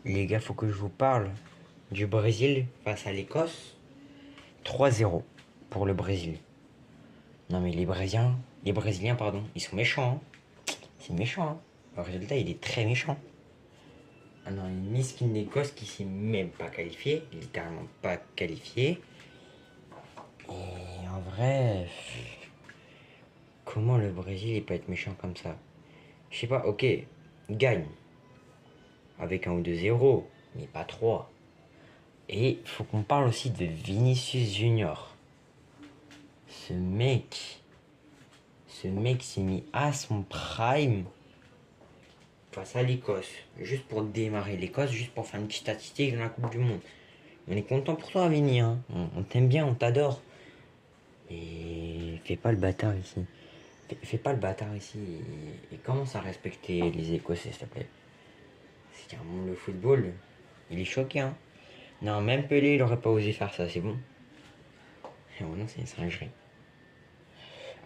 Les gars, faut que je vous parle du Brésil face à l'Écosse. 3-0 pour le Brésil. Non mais les Brésiliens pardon, ils sont méchants. Hein. C'est méchant. Hein. Le résultat, il est très méchant. Ah non, une miskin d'Écosse qui s'est même pas qualifiée, littéralement pas qualifiée. Et en vrai, comment le Brésil il peut être méchant comme ça? Je sais pas, ok, il gagne avec un ou deux 0 mais pas 3. Et faut qu'on parle aussi de Vinicius Junior. Ce mec, ce mec s'est mis à son prime face à l'Écosse. Juste pour démarrer l'Écosse, juste pour faire une petite statistique dans la Coupe du Monde. On est content pour toi, Vini. Hein. On t'aime bien, on t'adore. Et fais pas le bâtard ici. Fais pas le bâtard ici. Et commence à respecter les Écossais, s'il te plaît. C'est qu'un monde le football, il est choqué. Hein. Non, même Pelé, il aurait pas osé faire ça, c'est bon. Et non, c'est une singerie.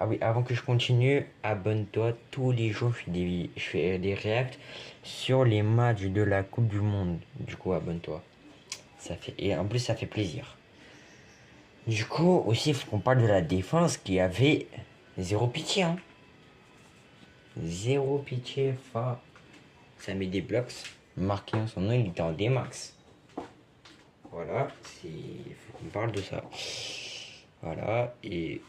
Ah oui, avant que je continue, abonne-toi. Tous les jours, je fais des reacts sur les matchs de la Coupe du Monde. Du coup, abonne-toi. Et en plus, ça fait plaisir. Du coup, aussi, il faut qu'on parle de la défense qui avait zéro pitié. Hein. Zéro pitié. Ça met des blocs. Marqué en son nom, il était en D-Max. Voilà, il faut qu'on parle de ça. Voilà, et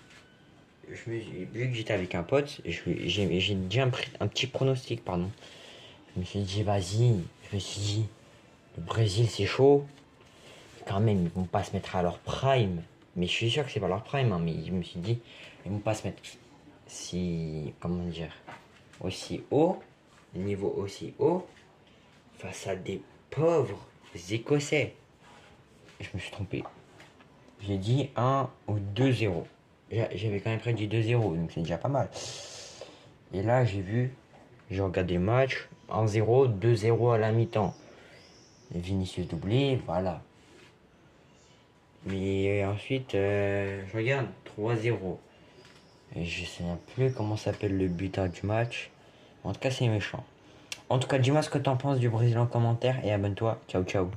vu que j'étais avec un pote, j'ai déjà un petit pronostic, pardon. Je me suis dit, vas-y, le Brésil c'est chaud. Quand même, ils vont pas se mettre à leur prime. Mais je suis sûr que c'est pas leur prime, hein, mais je me suis dit, ils vont pas se mettre comment dire, aussi haut, niveau aussi haut, face à des pauvres Écossais. Je me suis trompé. J'ai dit 1 ou 2-0. J'avais quand même prédit 2-0, donc c'est déjà pas mal. Et là, j'ai regardé le match, 1-0, 2-0 à la mi-temps. Vinicius doublé, voilà. Mais ensuite, je regarde 3-0. Et je sais même plus comment s'appelle le buteur du match. En tout cas, c'est méchant. En tout cas, dis-moi ce que t'en penses du Brésil en commentaire et abonne-toi. Ciao, ciao.